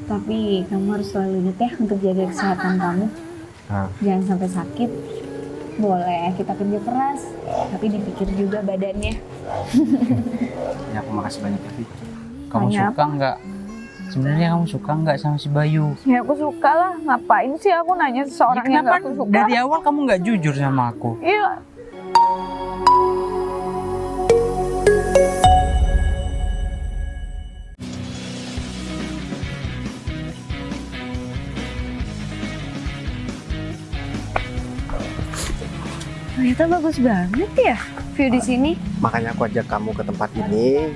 Tapi kamu harus selalu ingat ya untuk jaga kesehatan kamu. Jangan sampai sakit. Boleh kita kerja keras, tapi dipikir juga badannya. Ya aku makasih banyak ya, Vi. Kamu Tanya suka nggak? Sebenarnya kamu suka nggak sama si Bayu? Ya aku suka lah. Ngapain sih aku nanya seseorang Ya, yang kenapa gak aku suka? dari awal kamu nggak jujur sama aku? Iya. Ternyata bagus banget ya view di sini. Makanya aku ajak kamu ke tempat ini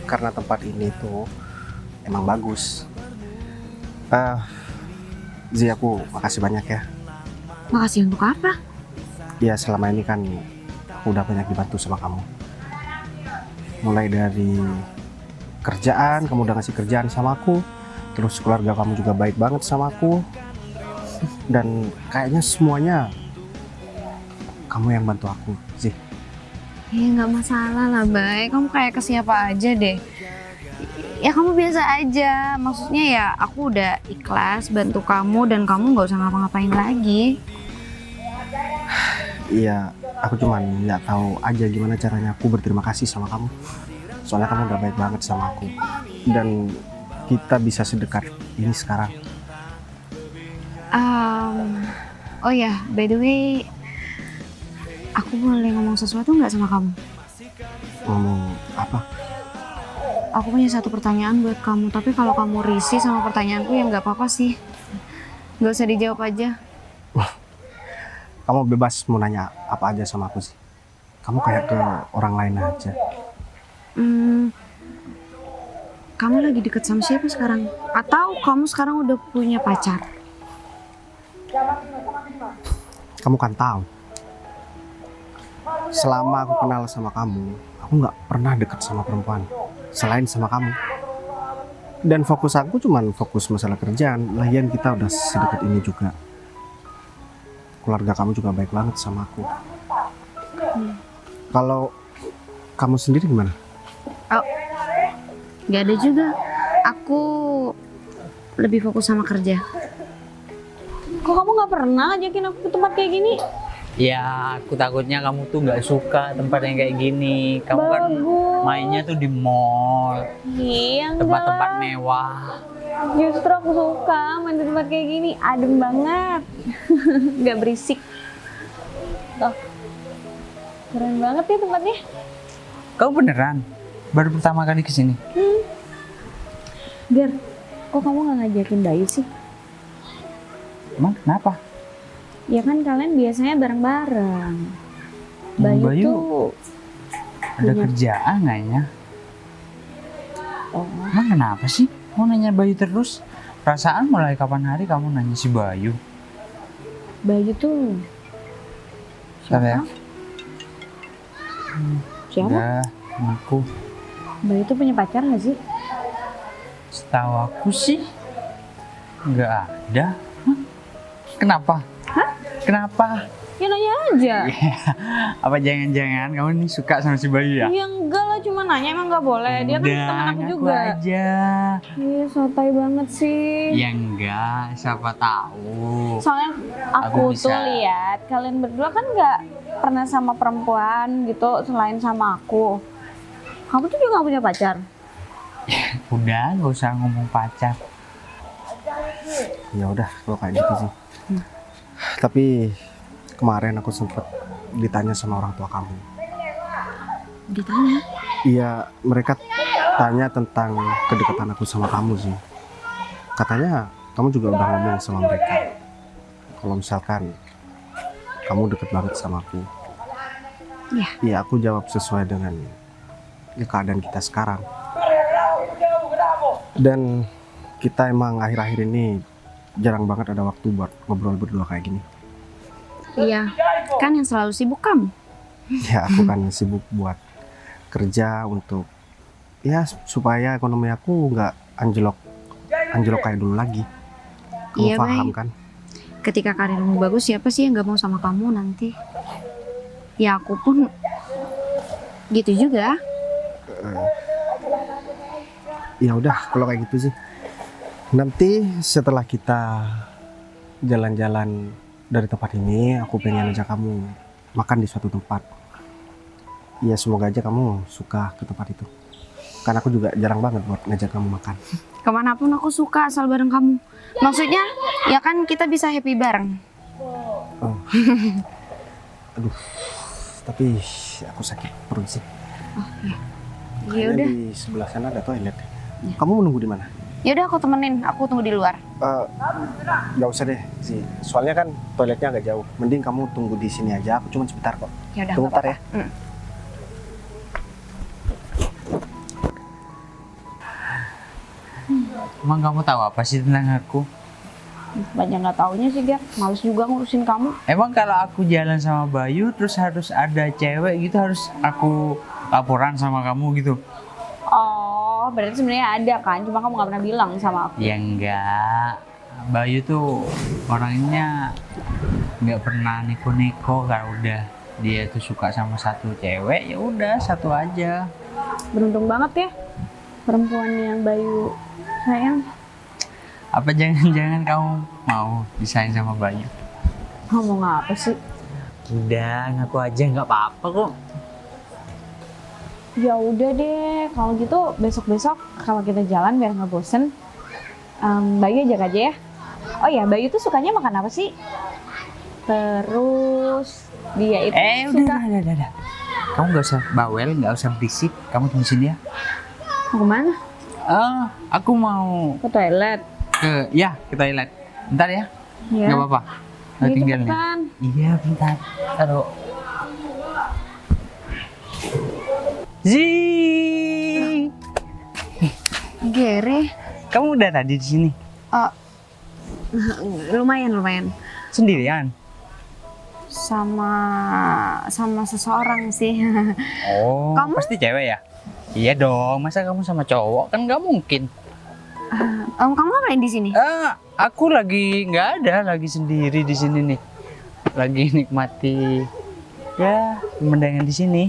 karena tempat ini tuh emang bagus. Zi, aku makasih banyak ya. Makasih untuk apa? Ya selama ini kan aku udah banyak dibantu sama kamu. Mulai dari kerjaan, kamu udah ngasih kerjaan sama aku. Terus keluarga kamu juga baik banget sama aku. Dan kayaknya semuanya kamu yang bantu aku, Zi. Ya nggak masalah lah, Bay. Kamu kayak ke siapa aja deh. Ya kamu biasa aja. Maksudnya ya aku udah ikhlas bantu kamu dan kamu nggak usah ngapa-ngapain lagi. Iya, aku cuman nggak tahu aja gimana caranya aku berterima kasih sama kamu. Soalnya kamu udah baik banget sama aku. Dan kita bisa sedekat ini sekarang. Oh ya, by the way, aku boleh ngomong sesuatu nggak sama kamu? Ngomong apa? Aku punya satu pertanyaan buat kamu, tapi kalau kamu risih sama pertanyaanku ya nggak apa-apa sih. Nggak usah dijawab aja. Kamu bebas mau nanya apa aja sama aku sih. Kamu kayak ke orang lain aja. Kamu lagi deket sama siapa sekarang? Atau kamu sekarang udah punya pacar? Kamu kan tahu. Selama aku kenal sama kamu, aku nggak pernah deket sama perempuan selain sama kamu. Dan fokus aku cuman fokus masalah kerjaan. Lagian kita udah sedekat ini juga. Keluarga kamu juga baik banget sama aku. Kalau kamu sendiri gimana? Oh, nggak ada juga. Aku lebih fokus sama kerja. Kok kamu nggak pernah ngajakin aku ke tempat kayak gini? Ya, aku takutnya kamu tuh nggak suka tempat yang kayak gini. Kamu kan mainnya tuh di mall, Iya, tempat-tempat enggak. mewah. Justru aku suka main di tempat kayak gini. Adem banget. Nggak berisik. Tuh. Keren banget ya tempatnya. Kamu beneran baru pertama kali kesini? Gar, kok kamu nggak ngajakin Bayu sih? Emang kenapa? Ya kan kalian biasanya bareng-bareng. Bayu tuh ada punya- kerjaan kayaknya. Oh, Emang kenapa sih? Mau nanya Bayu terus? Perasaan mulai kapan hari kamu nanya si Bayu? Bayu tuh Siapa ya? siapa? Enggak, aku. Bayu tuh punya pacar nggak sih? Setahu aku sih nggak ada. Hah? Kenapa? Kenapa? Ya nanya aja. Apa jangan-jangan kamu nih suka sama si Bayu ya? Ya enggak lah, cuma nanya, emang nggak boleh. Dia kan Udah, teman aku ngaku juga. aja. Iya, sotoy banget sih. Ya enggak, siapa tahu. Soalnya Aku aku tuh bisa. lihat kalian berdua kan nggak pernah sama perempuan gitu selain sama aku. Kamu tuh juga nggak punya pacar. Udah, nggak usah ngomong pacar. Ya udah, kalau kayak gitu sih. Tapi kemarin aku sempet ditanya sama orang tua kamu. Ditanya? Iya, mereka tanya tentang kedekatan aku sama kamu sih. Katanya kamu juga udah ngomong sama mereka. Kalau misalkan kamu deket banget sama aku. Iya. Iya, aku jawab sesuai dengan keadaan kita sekarang. Dan kita emang akhir-akhir ini jarang banget ada waktu buat ngobrol berdua kayak gini. Iya, kan yang selalu sibuk kamu. Ya, aku kan sibuk buat kerja untuk ya supaya ekonomi aku nggak anjlok kayak dulu lagi. Kamu Iya, paham Bay. kan? Ketika karirmu bagus, siapa sih yang gak mau sama kamu nanti? Ya aku pun gitu juga. Ya udah, kalau kayak gitu sih. Nanti setelah kita jalan-jalan dari tempat ini, aku pengen ajak kamu makan di suatu tempat. Ya semoga aja kamu suka ke tempat itu. Karena aku juga jarang banget buat ngajak kamu makan. Kemanapun aku suka asal bareng kamu. Maksudnya ya kan kita bisa happy bareng. Oh. Aduh, tapi aku sakit perut sih. Oh iya. Ya Kayaknya udah. di sebelah sana ada toilet. Kamu mau nunggu di mana? Ya udah aku temenin, aku tunggu di luar. Gak usah deh sih. Soalnya kan toiletnya agak jauh. Mending kamu tunggu di sini aja. Aku cuma sebentar kok. Ya udah. Tunggu bentar ya. Emang kamu tahu apa sih tentang aku? Banyak nggak taunya sih, Ger. Males juga ngurusin kamu. Emang kalau aku jalan sama Bayu terus harus ada cewek gitu, harus aku laporan sama kamu gitu? Oh, berarti sebenarnya ada kan? Cuma kamu nggak pernah bilang sama aku. Ya enggak. Bayu tuh orangnya nggak pernah neko-neko. Kalau udah dia tuh suka sama satu cewek, ya udah satu aja. Beruntung banget ya perempuan yang Bayu sayang. Apa jangan-jangan kamu mau disayang sama Bayu? Ngomong apa sih? Udah, ngaku aja nggak apa-apa kok. Ya udah deh, kalau gitu besok-besok kalau kita jalan biar nggak bosen, Bayu ajak aja ya. Oh ya, Bayu tuh sukanya makan apa sih? Terus dia itu Udah. Kamu nggak usah bawel, nggak usah berisik. Kamu tunggu sini ya. mau kemana? Aku mau Ke toilet. ke toilet. Bentar ya. Ya. Nggak apa-apa. Ayo Tinggal nih. cepetan. Iya, bentar. Taruh. Zii. Gere. Kamu udah tadi di sini? Oh, lumayan. Sendirian? Sama seseorang sih. Oh, Kamu? pasti cewek ya? Iya dong, masa kamu sama cowok? Kan nggak mungkin. Kamu ngapain di sini? Aku lagi nggak ada, lagi sendiri di sini nih. Lagi nikmati ya pemandangan di sini.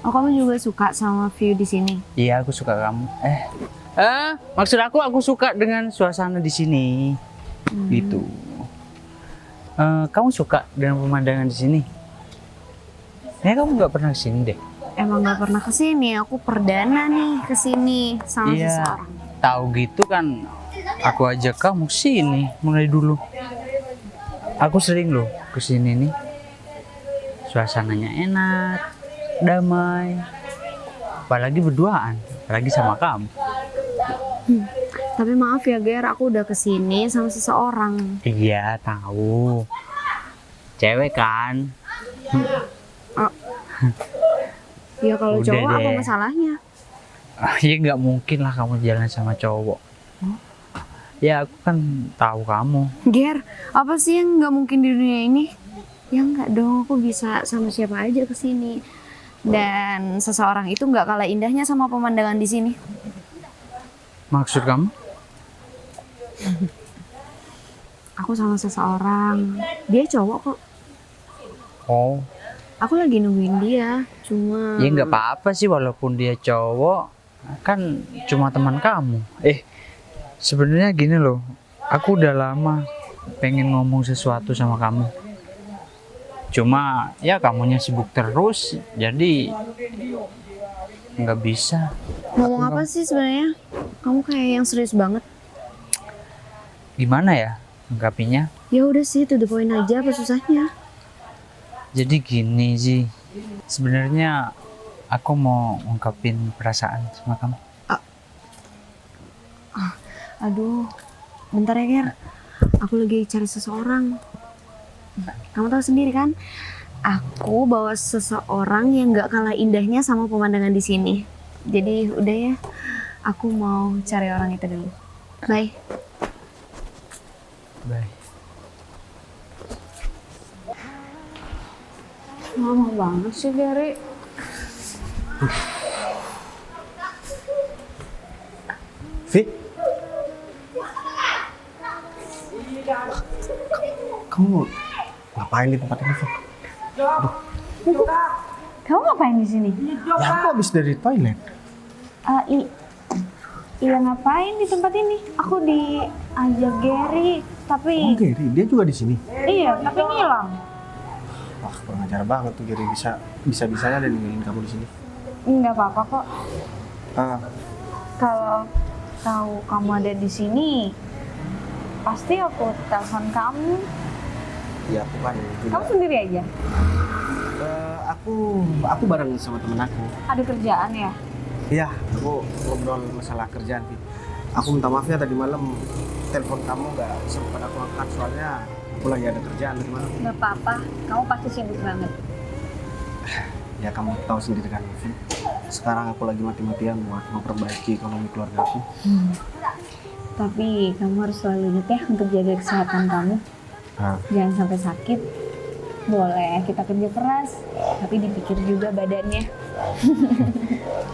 Oh, kamu juga suka sama view di sini? Iya, aku suka kamu. Maksud aku suka dengan suasana di sini. Gitu. Kamu suka dengan pemandangan di sini? Ya, kamu nggak pernah kesini deh. Emang nggak pernah kesini. Aku perdana nih kesini sama Iya. seseorang. Tahu gitu kan, aku ajak kamu sini mulai dulu. Aku sering loh kesini nih. Suasananya enak, damai. Apalagi berduaan, apalagi sama kamu. Tapi maaf ya, Ger, aku udah kesini sama seseorang. Iya, tahu. Cewek kan? Ya kalau Udah cowok apa deh. masalahnya? Ya nggak mungkin lah kamu jalan sama cowok. Ya aku kan tahu kamu. Ger, apa sih yang nggak mungkin di dunia ini? Ya nggak dong, aku bisa sama siapa aja kesini. Dan seseorang itu nggak kalah indahnya sama pemandangan di sini. Maksud kamu? Aku sama seseorang, dia cowok kok. Oh, Aku lagi nungguin dia, cuma. ya nggak apa-apa sih walaupun dia cowok, kan cuma teman kamu. Sebenarnya gini loh, aku udah lama pengen ngomong sesuatu sama kamu. Cuma ya kamunya sibuk terus, jadi nggak bisa. Ngomong apa sih sebenarnya? Kamu kayak yang serius banget. Gimana ya ungkapinya? Ya udah sih, to the point aja, apa susahnya? Jadi gini sih, sebenarnya aku mau ungkapin perasaan sama kamu. Aduh, bentar ya, Ger. Aku lagi cari seseorang. Kamu tahu sendiri kan? Aku bawa seseorang yang gak kalah indahnya sama pemandangan di sini. Jadi udah ya, aku mau cari orang itu dulu. Bye. Bye. Lama banget sih, Gary. Vi? Kamu ngapain di tempat ini, Vi? Kamu ngapain di sini? Ya aku habis dari toilet. Iya ngapain di tempat ini? Aku diajak Gary, tapi Oh Gary, dia juga di sini. iya, tapi ngilang. Wah kurang ajar banget tuh Gary, bisa-bisanya ada ninggalin kamu di sini. Nggak apa-apa kok. Ah, Kalau tahu kamu ada di sini, pasti aku telepon kamu. ya aku kan juga. Kamu sendiri aja? Aku bareng sama temen aku. Ada kerjaan ya? Iya, aku ngobrol masalah kerjaan sih. Aku minta maaf ya tadi malam telepon kamu nggak sempat aku angkat soalnya aku lagi ada kerjaan tadi malam. Nggak apa-apa, kamu pasti sibuk banget. Ya kamu tahu sendiri kan, Vivi. Sekarang aku lagi mati-matian buat memperbaiki ekonomi keluarga aku. Tapi kamu harus selalu ingat ya untuk jaga kesehatan kamu. Nah, Jangan sampai sakit. Boleh kita kerja keras, tapi dipikir juga badannya.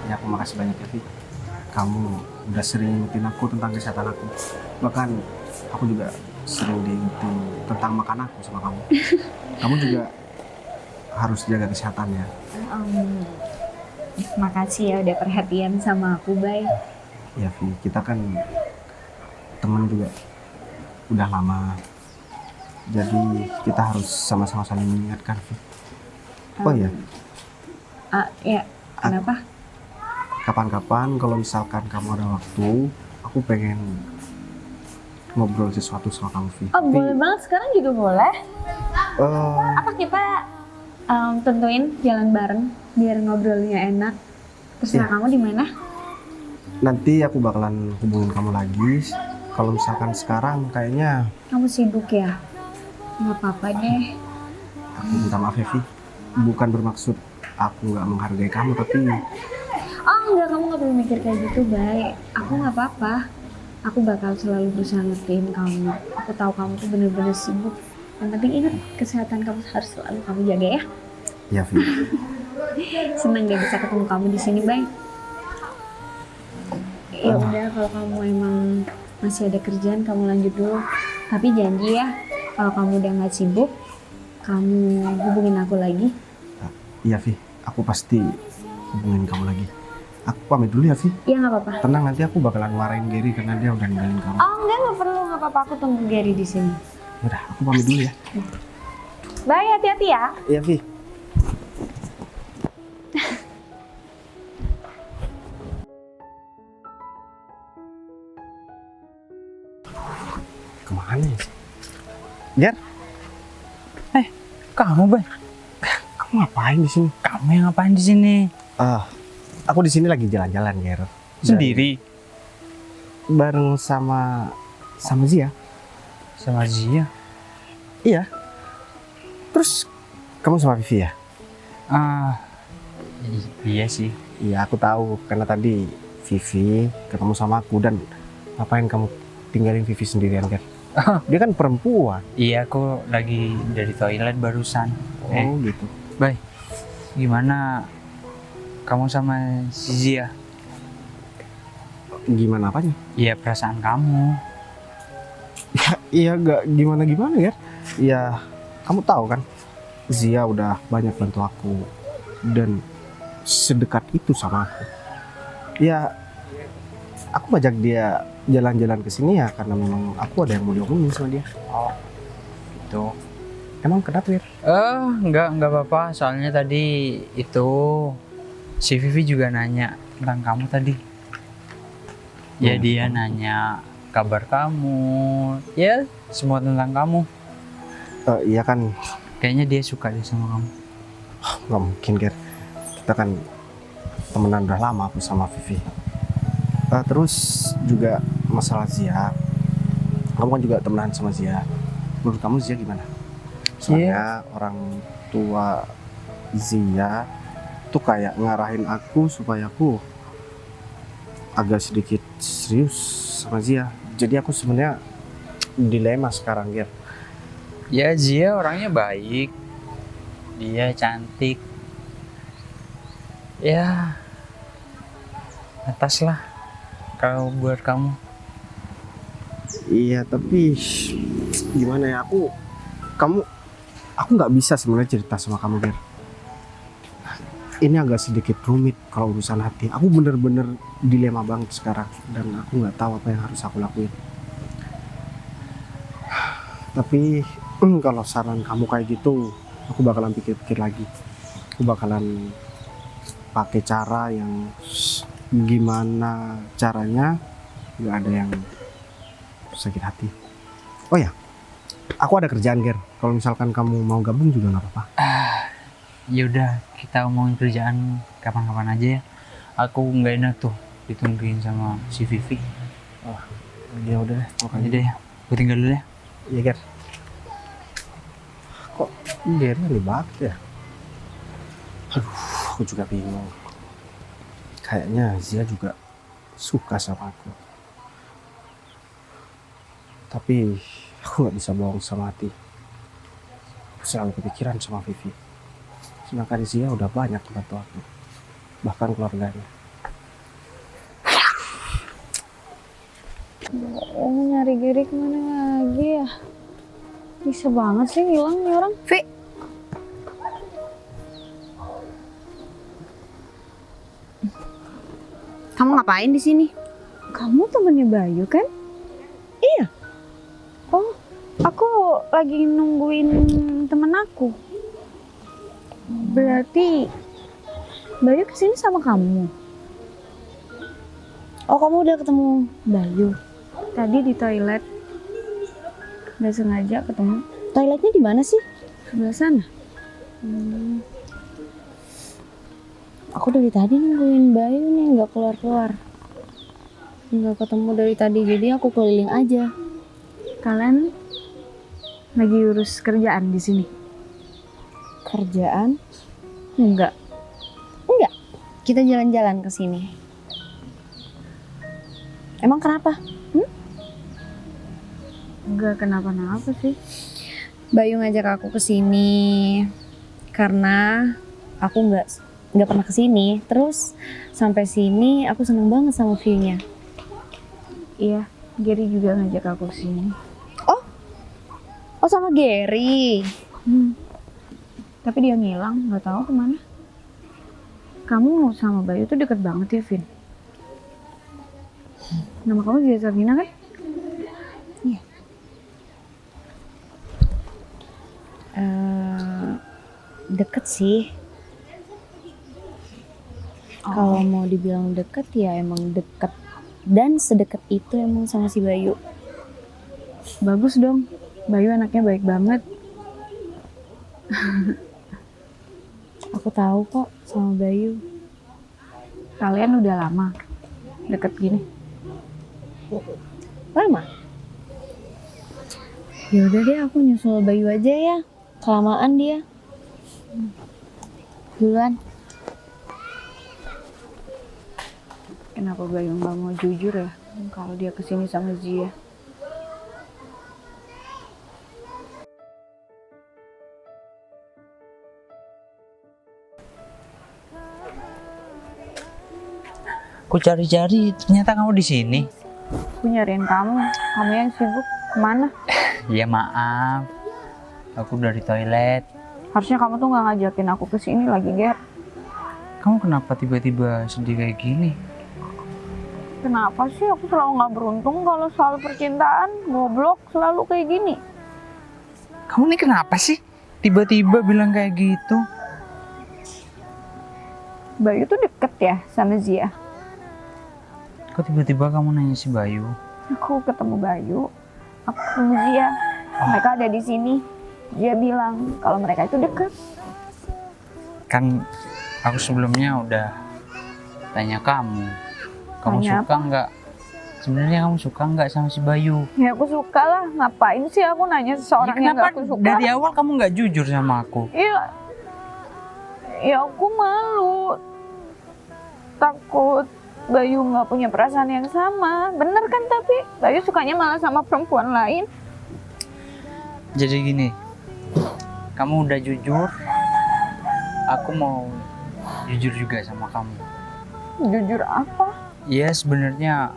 ya aku makasih banyak ya, Vivi. Kamu udah sering ingetin aku tentang kesehatan aku. Bahkan aku juga sering diingetin tentang makan aku sama kamu. Kamu juga harus jaga kesehatannya. Makasih ya udah perhatian sama aku, Bay. Ya Vi, kita kan teman juga udah lama. Jadi kita harus sama-sama saling mengingatkan, Vi. Oh iya, Ya, kenapa? kapan-kapan kalau misalkan kamu ada waktu, aku pengen ngobrol sesuatu sama kamu, Vi. Oh, boleh banget. Sekarang juga boleh. Eh, Apa kita tentuin jalan bareng biar ngobrolnya enak? Terserah Iya. kamu di mana? nanti aku bakalan hubungin kamu lagi. Kalau misalkan sekarang kayaknya Kamu sibuk ya? Nggak apa-apa deh. aku minta maaf ya, Vi. Bukan bermaksud aku nggak menghargai kamu, tapi Oh enggak, kamu nggak perlu mikir kayak gitu, Bay. Aku nggak apa-apa. Aku bakal selalu berusaha ngertiin kamu. Aku tahu kamu tuh bener-bener sibuk. Yang penting ingat, kesehatan kamu harus selalu kamu jaga ya. ya Vi. Senang deh bisa ketemu kamu di sini, Bay. Ya udah, kalau kamu emang masih ada kerjaan, kamu lanjut dulu. Tapi janji ya, kalau kamu udah nggak sibuk, kamu hubungin aku lagi. Iya Vi, aku pasti hubungin kamu lagi. Aku pamit dulu ya Vi. Iya nggak apa-apa. Tenang, nanti aku bakalan marahin Gary karena dia udah ninggalin kamu. Oh enggak, nggak perlu, nggak apa-apa. Aku tunggu Gary di sini. Udah, aku pamit dulu ya. Bye, hati-hati ya. Iya Vi. Kemana ya sih? Ger, Kamu, Bay? kamu ngapain di sini? Kamu yang ngapain di sini? Aku di sini lagi jalan-jalan, Ger. Sendiri? Bareng sama Zia. Sama Zia? Iya. Terus kamu sama Vivi ya? Iya sih. Iya, aku tahu karena tadi Vivi ketemu sama aku dan ngapain kamu tinggalin Vivi sendirian, Ger? Dia kan perempuan. Iya, aku lagi dari toilet barusan. Oh, gitu. Bay, gimana kamu sama si Zia? Gimana apanya? Iya, perasaan kamu. Iya, gak gimana-gimana, Ger. Ya, kamu tahu kan, Zia udah banyak bantu aku dan sedekat itu sama aku. Ya, aku ngajak dia jalan-jalan ke sini ya karena memang aku ada yang mau diomongin sama dia. Oh, gitu. Emang kenapa, Ger? Enggak apa-apa. Soalnya tadi itu si Vivi juga nanya tentang kamu tadi. Ya, dia nanya kabar kamu. Ya, semua tentang kamu. Iya kan, Kayaknya dia suka deh sama kamu. nggak mungkin, Ger. Kita kan temenan udah lama aku sama Vivi. Terus juga masalah Zia, kamu kan juga temenan sama Zia. Menurut kamu Zia gimana? Soalnya orang tua Zia tuh kayak ngarahin aku supaya aku agak sedikit serius sama Zia. Jadi aku sebenarnya dilema sekarang, Ger. Ya, Zia orangnya baik. Dia cantik. Ya, atas lah kalau buat kamu. Iya, tapi gimana ya, aku nggak bisa sebenarnya cerita sama kamu, Ger. ini agak sedikit rumit kalau urusan hati. Aku bener-bener dilema banget sekarang dan aku nggak tahu apa yang harus aku lakuin. Tapi kalau saran kamu kayak gitu, aku bakalan pikir-pikir lagi. Aku bakalan pakai cara yang gimana caranya nggak ada yang sakit hati. Oh ya, aku ada kerjaan, Ger. Kalau misalkan kamu mau gabung juga nggak apa-apa. Ya udah, kita ngomongin kerjaan kapan-kapan aja ya. Aku nggak enak tuh ditungguin sama si Vivi. Oh, ya udah deh. Makanya deh, gue tinggal dulu ya. Iya, Ger. Kok Gernya nih banget ya? Aduh, aku juga bingung. Kayaknya Zia juga suka sama aku. Tapi aku gak bisa bohong sama hati. Aku selalu kepikiran sama Vivi. Sedangkan Zia udah banyak bantu aku. Bahkan keluarganya. Oh, nyari Giri kemana lagi ya? Bisa banget sih hilang nih orang. Vi. Kamu ngapain di sini? Kamu temennya Bayu kan? Iya. Oh, aku lagi nungguin temen aku. Berarti Bayu kesini sama kamu? Oh, kamu udah ketemu Bayu? Tadi di toilet. Nggak sengaja ketemu. Toiletnya di mana sih? Sebelah sana. Aku dari tadi nungguin Bayu nih, nggak keluar-keluar. Nggak ketemu dari tadi, jadi aku keliling aja. Kalian lagi urus kerjaan di sini? Kerjaan? Enggak. Enggak. Kita jalan-jalan ke sini. Emang kenapa? Enggak kenapa-napa sih. Bayu ngajak aku ke sini karena aku nggak pernah ke sini. Terus sampai sini aku seneng banget sama view-nya. Iya, Gary juga ngajak aku ke sini. Oh sama Gary. Tapi dia ngilang, nggak tahu kemana. Kamu sama Bayu tuh deket banget ya, Vin? Nama kamu juga Sabrina kan? Iya. Deket sih. Kalau mau dibilang deket ya emang deket. Dan sedekat itu emang sama si Bayu. Bagus dong. Bayu anaknya baik banget. Aku tahu kok sama Bayu. Kalian udah lama deket gini? Lama? Ya udah deh, aku nyusul Bayu aja ya. Kelamaan dia. Duluan. Kenapa Bayu nggak mau jujur ya kalau dia kesini sama Zia? Aku cari-cari, ternyata kamu di sini. Aku nyariin kamu yang sibuk. Kemana? Ya maaf, aku dari toilet. Harusnya kamu tuh nggak ngajakin aku ke sini lagi, Ger. Kamu kenapa tiba-tiba sedih kayak gini? Kenapa sih aku selalu nggak beruntung kalau soal percintaan, goblok selalu kayak gini? Kamu nih kenapa sih? Tiba-tiba bilang kayak gitu. Bayu tuh deket ya sama Zia. Kok tiba-tiba kamu nanya si Bayu? Aku ketemu Bayu, aku ketemu Zia. Mereka ada di sini. Dia bilang kalau mereka itu deket. Kan aku sebelumnya udah tanya kamu. Kamu Tanya suka nggak? Sebenarnya kamu suka nggak sama si Bayu? Ya aku suka lah. Ngapain sih aku nanya seseorang Ya, yang kenapa gak aku suka? dari awal kamu nggak jujur sama aku? Iya. Ya aku malu. Takut Bayu nggak punya perasaan yang sama. Bener kan, tapi Bayu sukanya malah sama perempuan lain. Jadi gini, kamu udah jujur, aku mau jujur juga sama kamu. Jujur apa? Ya sebenarnya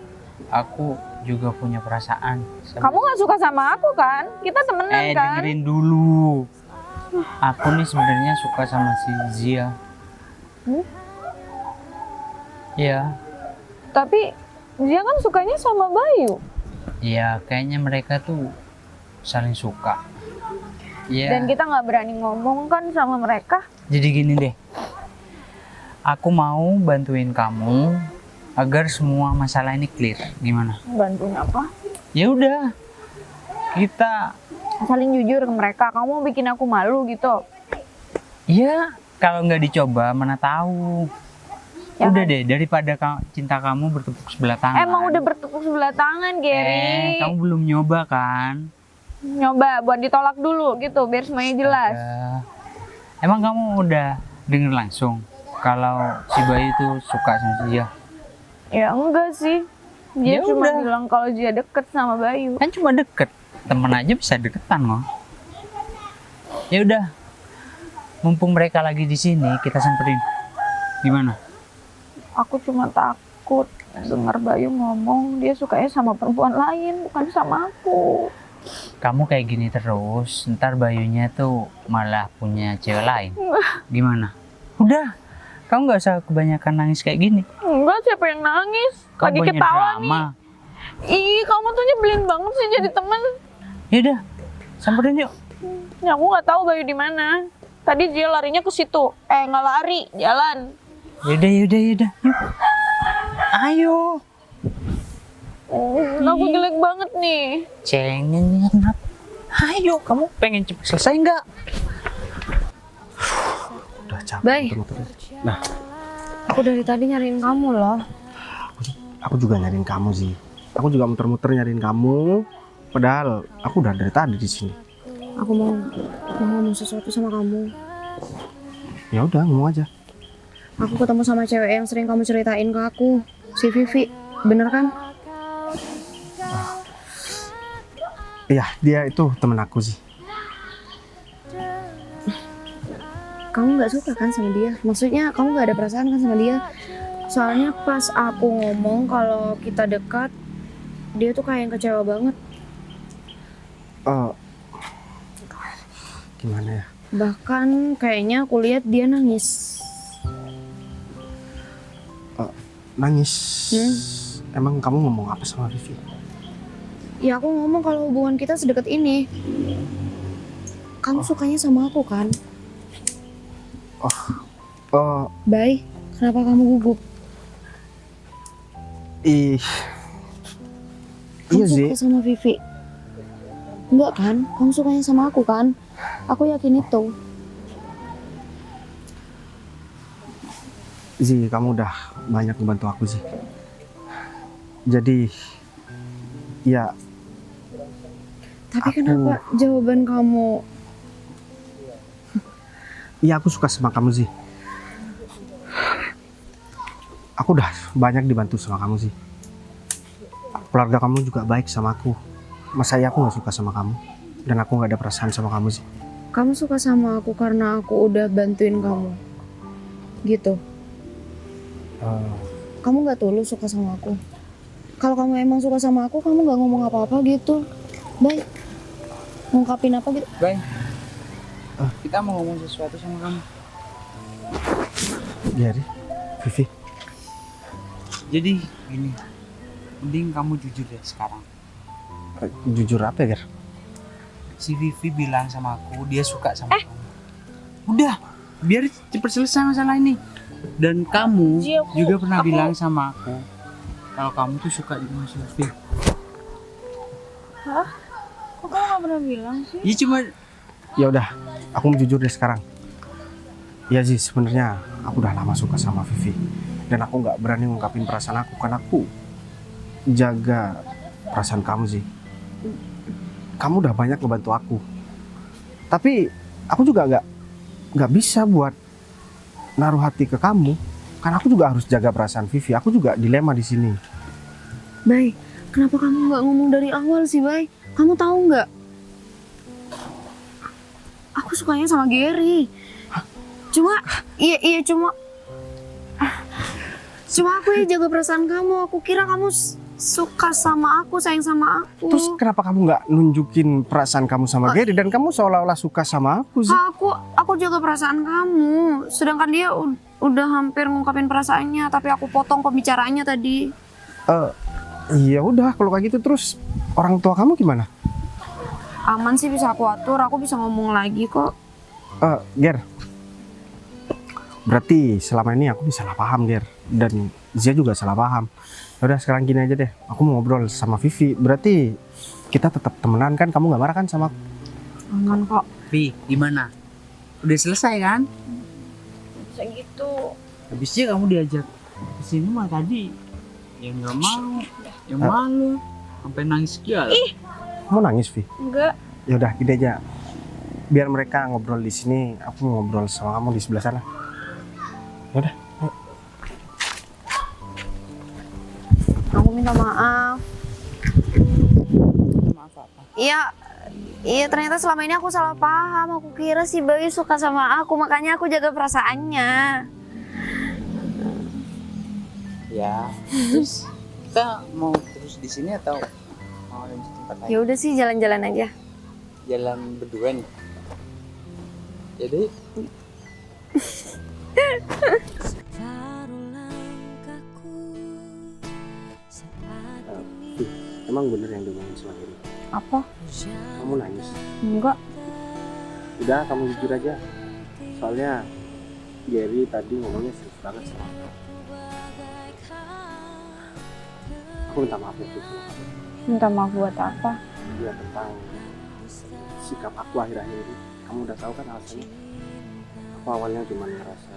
aku juga punya perasaan. Kamu gak suka sama aku kan? Kita temenan kan? Dengerin dulu. Aku nih sebenarnya suka sama si Zia. Iya. Tapi dia kan sukanya sama Bayu. Iya, kayaknya mereka tuh saling suka. Iya. Dan kita nggak berani ngomong kan sama mereka. Jadi gini deh. Aku mau bantuin kamu agar semua masalah ini clear. Gimana? Bantuin apa? Ya udah. Kita Saling jujur ke mereka. Kamu mau bikin aku malu gitu. ya kalau nggak dicoba mana tahu. Ya Udah kan? deh, daripada cinta kamu bertepuk sebelah tangan. Emang udah bertepuk sebelah tangan, Gary. Kamu belum nyoba kan? Nyoba buat ditolak dulu gitu, biar semuanya jelas. Astaga. Emang kamu udah denger langsung kalau si Bayu itu suka sama dia? Ya enggak sih. Dia Ya cuma udah. bilang kalau dia deket sama Bayu. Kan cuma deket, temen aja bisa deketan loh. Ya udah, mumpung mereka lagi di sini, kita samperin. Gimana? Aku cuma takut dengar Bayu ngomong dia sukanya sama perempuan lain, bukan sama aku. Kamu kayak gini terus, ntar Bayunya tuh malah punya cewek lain. Gimana? Udah, kamu nggak usah kebanyakan nangis kayak gini. Enggak, siapa yang nangis? Kamu Lagi banyak ketawa drama. nih. Ih, kamu tuh nyebelin banget sih jadi temen. Ya udah, samperin yuk. Ya, aku nggak tahu Bayu di mana. Tadi dia larinya ke situ. Nggak lari, jalan. Yaudah. Yuk. Ayo. Aku jelek banget nih. Cengeng kenapa? Ayo, kamu pengen cepet selesai nggak? Udah capek Bay. muter-muter. Nah, Aku dari tadi nyariin kamu loh. aku juga nyariin kamu sih. Aku juga muter-muter nyariin kamu. Padahal aku udah dari tadi di sini. Aku mau ngomong sesuatu sama kamu. Ya udah, ngomong aja. Aku ketemu sama cewek yang sering kamu ceritain ke aku, si Vivi. Bener kan? Iya, dia itu temen aku sih. Kamu nggak suka kan sama dia? Maksudnya kamu nggak ada perasaan kan sama dia? Soalnya pas aku ngomong kalau kita dekat, dia tuh kayak yang kecewa banget. Gimana ya? Bahkan kayaknya aku lihat dia nangis. Nangis. Emang kamu ngomong apa sama Vivi? Ya aku ngomong kalau hubungan kita sedekat ini. Kamu sukanya sama aku kan? Bay, kenapa kamu gugup? Iya Kamu sih. suka sama Vivi? Enggak kan? Kamu sukanya sama aku kan? Aku yakin itu. Zi, kamu udah banyak membantu aku sih. Jadi, ya. Tapi Aku- kenapa jawaban kamu? Iya, aku suka sama kamu sih. Aku udah banyak dibantu sama kamu sih. Keluarga kamu juga baik sama aku. Masa iya aku nggak suka sama kamu? Dan aku nggak ada perasaan sama kamu sih. Kamu suka sama aku karena aku udah bantuin kamu. Gitu. Kamu nggak tulus suka sama aku. Kalau kamu emang suka sama aku, kamu nggak ngomong apa-apa gitu. Baik. Ngungkapin apa gitu. Bye. Kita mau ngomong sesuatu sama kamu. Gary, Vivi, Jadi gini, mending kamu jujur deh sekarang. jujur apa ya, Gar? Si Vivi bilang sama aku dia suka sama kamu. Udah, biar cepet selesai masalah ini. Dan kamu Ji, aku- juga pernah aku- bilang sama aku kalau kamu tuh suka sama si Vivi. Kok kamu nggak pernah bilang sih? Ya cuma Ya udah, aku mau jujur deh sekarang. Iya sih, sebenarnya aku udah lama suka sama Vivi. Dan aku nggak berani ngungkapin perasaan aku karena aku jaga perasaan kamu sih. Kamu udah banyak ngebantu aku. Tapi aku juga nggak bisa buat naruh hati ke kamu. Karena aku juga harus jaga perasaan Vivi. Aku juga dilema di sini. Bay, kenapa kamu nggak ngomong dari awal sih, Bay? Kamu tahu nggak? Aku sukanya sama Gary. Cuma aku ya jaga perasaan kamu. Aku kira kamu suka sama aku, sayang sama aku. Terus kenapa kamu nggak nunjukin perasaan kamu sama Gary dan kamu seolah-olah suka sama aku sih? Aku jaga perasaan kamu, sedangkan dia udah hampir ngungkapin perasaannya, tapi aku potong pembicaraannya tadi. Iya udah kalau kayak gitu, terus orang tua kamu gimana? Aman sih, bisa aku atur, aku bisa ngomong lagi kok. Ger, berarti selama ini aku salah paham Ger, dan Zia juga salah paham. Udah sekarang gini aja deh, aku mau ngobrol sama Vivi. Berarti kita tetap temenan kan? Kamu nggak marah kan sama aku? Aman kok. Vi, gimana? Udah selesai kan? Bisa gitu. Habisnya kamu diajak ke sini mah tadi yang nggak mau, yang malu, sampai nangis segala. Kamu nangis Vi? Enggak. Ya udah gini aja, biar mereka ngobrol di sini, aku mau ngobrol sama kamu di sebelah sana. Ya udah. Aku minta maaf. Maaf apa? Iya ternyata selama ini aku salah paham. Aku kira si Bayu suka sama aku, makanya aku jaga perasaannya. Ya, terus kita mau terus di sini atau mau lanjut tempat lain? Ya udah sih, jalan-jalan aja. Jalan berdua nih. Jadi Emang bener yang diomongin sama Gary? Apa? Kamu nangis? Enggak. Udah kamu jujur aja. Soalnya Gary tadi ngomongnya serius banget sama aku. Aku minta maaf ya Vivi. Minta maaf buat apa? Ya tentang sikap aku akhir-akhir ini. Kamu udah tahu kan alasannya. Aku awalnya cuma ngerasa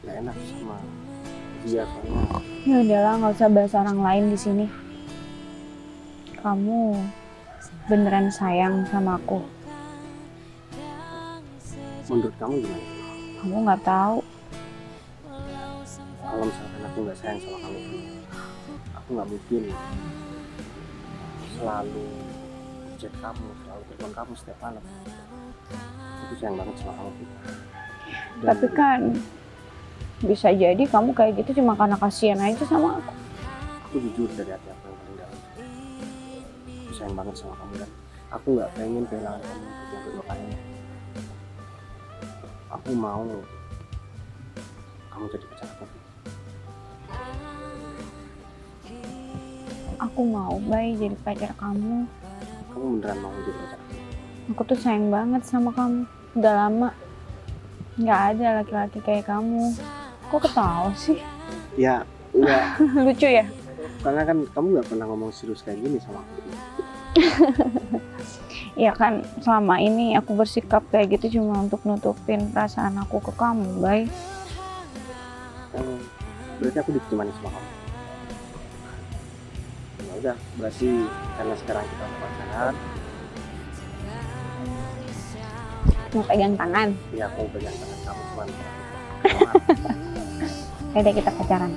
gak enak sama dia soalnya. Ya udahlah, nggak usah bahas orang lain di sini. Kamu beneran sayang sama aku. Menurut kamu gimana? Kamu nggak tahu. Kalau misalkan aku nggak sayang sama kamu, aku nggak mungkin selalu chat kamu, selalu telepon kamu setiap malam. Aku sayang banget sama kamu. Dan Tapi kan bisa jadi kamu kayak gitu cuma karena kasihan aja sama aku. aku jujur dari hati aku yang paling dalam. Aku sayang banget sama kamu dan aku nggak pengen kehilangan kamu untuk yang kedua kalinya. Aku mau kamu jadi pacar aku. Aku mau Bay jadi pacar kamu. Kamu beneran mau jadi pacar aku? Aku tuh sayang banget sama kamu. Udah lama nggak ada laki-laki kayak kamu. Kok ketawa sih? Ya enggak, Lucu ya? karena kan kamu nggak pernah ngomong serius kayak gini sama aku. Ya kan selama ini aku bersikap kayak gitu cuma untuk nutupin perasaan aku ke kamu, Bay. Berarti aku ditemani sama kamu. Ya udah, berarti karena sekarang kita udah pacaran, Mau pegang tangan? ya aku pegang tangan kamu cuman. Yaudah kita pacaran.